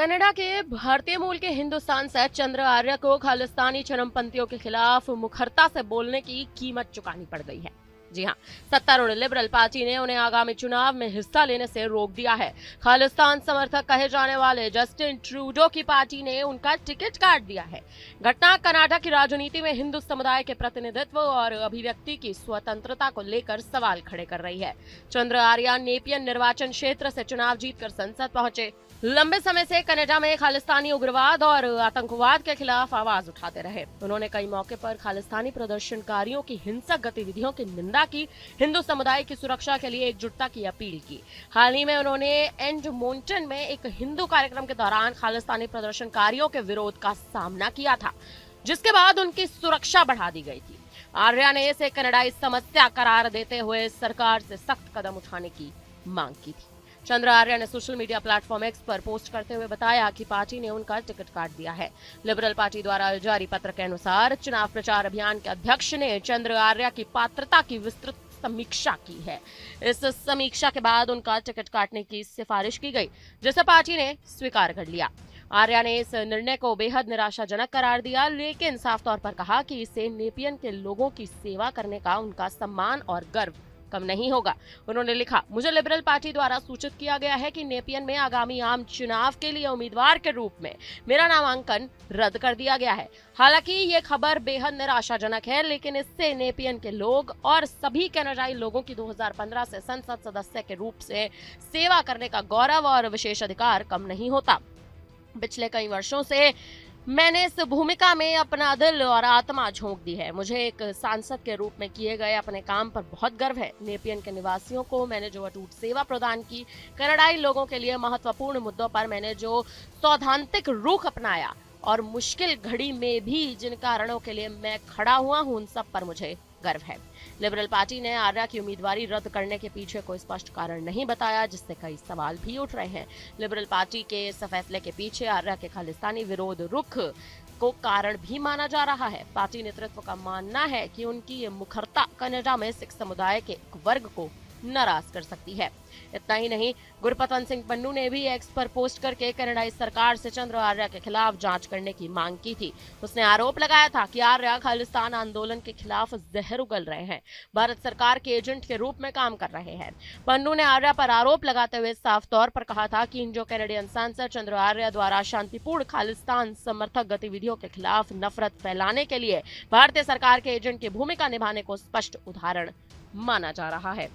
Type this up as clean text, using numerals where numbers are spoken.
Canada के भारतीय मूल के हिंदू सांसद चंद्र आर्य को खालिस्तानी चरमपंथियों के खिलाफ मुखरता से बोलने की कीमत चुकानी पड़ गई है। जी हां, सत्तारूढ़ लिबरल पार्टी ने उन्हें आगामी चुनाव में हिस्सा लेने से रोक दिया है। खालिस्तान समर्थक कहे जाने वाले जस्टिन ट्रूडो की पार्टी ने उनका टिकट काट दिया है। घटना कनाडा की राजनीति में हिंदू समुदाय के प्रतिनिधित्व और अभिव्यक्ति की स्वतंत्रता को लेकर सवाल खड़े कर रही है। चंद्र आर्य नेपियन निर्वाचन क्षेत्र से चुनाव जीतकर संसद पहुंचे। लंबे समय से कनाडा में खालिस्तानी उग्रवाद और आतंकवाद के खिलाफ आवाज उठाते रहे। उन्होंने कई मौके पर खालिस्तानी प्रदर्शनकारियों की हिंसक गतिविधियों की निंदा की, हिंदू समुदाय की सुरक्षा के लिए एकजुटता की अपील की। हाल ही में उन्होंने एडमंटन में एक हिंदू कार्यक्रम के दौरान खालिस्तानी प्रदर्शनकारियों के विरोध का सामना किया था, जिसके बाद उनकी सुरक्षा बढ़ा दी गई थी। आर्या ने इसे कनाडाई समस्या करार देते हुए सरकार से सख्त कदम उठाने की मांग की थी। चंद्र आर्य ने सोशल मीडिया प्लेटफॉर्म एक्स पर पोस्ट करते हुए बताया कि पार्टी ने उनका टिकट काट दिया है। लिबरल पार्टी द्वारा जारी पत्र के अनुसार चुनाव प्रचार अभियान के अध्यक्ष ने चंद्र आर्य की पात्रता की विस्तृत समीक्षा की है। इस समीक्षा के बाद उनका टिकट काटने की सिफारिश की गई, जिसे पार्टी ने स्वीकार कर लिया। आर्या ने इस निर्णय को बेहद निराशाजनक करार दिया, लेकिन साफ तौर पर कहा कि इससे नेपियन के लोगों की सेवा करने का उनका सम्मान और गर्व कम नहीं होगा। उन्होंने लिखा, मुझे लिबरल पार्टी द्वारा सूचित किया गया है कि नेपियन में आगामी आम चुनाव के लिए उम्मीदवार के रूप में मेरा नामांकन रद्द कर दिया गया है। हालांकि ये खबर बेहद निराशाजनक है, लेकिन इससे नेपियन के लोग और सभी कनाडाई लोगों की 2015 से संसद सदस्य के रूप से सेवा करने का गौरव और विशेष अधिकार कम नहीं होता। पिछले कई वर्षों से मैंने इस भूमिका में अपना दिल और आत्मा झोंक दी है। मुझे एक सांसद के रूप में किए गए अपने काम पर बहुत गर्व है। नेपियन के निवासियों को मैंने जो अटूट सेवा प्रदान की, कनाडाई लोगों के लिए महत्वपूर्ण मुद्दों पर मैंने जो सैद्धांतिक रुख अपनाया और मुश्किल घड़ी में भी जिन कारणों के लिए मैं खड़ा हुआ हूं, उन सब पर मुझे गर्व है। लिबरल पार्टी ने आर्या की उम्मीदवारी रद्द करने के पीछे कोई स्पष्ट कारण नहीं बताया, जिससे कई सवाल भी उठ रहे हैं। लिबरल पार्टी के इस फैसले के पीछे आर्या के खालिस्तानी विरोध रुख को कारण भी माना जा रहा है। पार्टी नेतृत्व का मानना है कि उनकी ये मुखरता कनाडा में सिख समुदाय के एक वर्ग को नाराज कर सकती है। इतना ही नहीं, गुरपतवंत सिंह पन्नू ने भी एक्स पर पोस्ट करके कनाडाई सरकार से चंद्र आर्य के खिलाफ जांच करने की मांग की थी। उसने आरोप लगाया था कि आर्य खालिस्तान आंदोलन के खिलाफ जहर उगल रहे हैं, भारत सरकार के एजेंट के रूप में काम कर रहे हैं। पन्नू ने आर्य पर आरोप लगाते हुए साफ तौर पर कहा था कि जो कैनेडियन सांसद चंद्र आर्य द्वारा शांतिपूर्ण खालिस्तान समर्थक गतिविधियों के खिलाफ नफरत फैलाने के लिए भारतीय सरकार के एजेंट की भूमिका निभाने को स्पष्ट उदाहरण माना जा रहा है।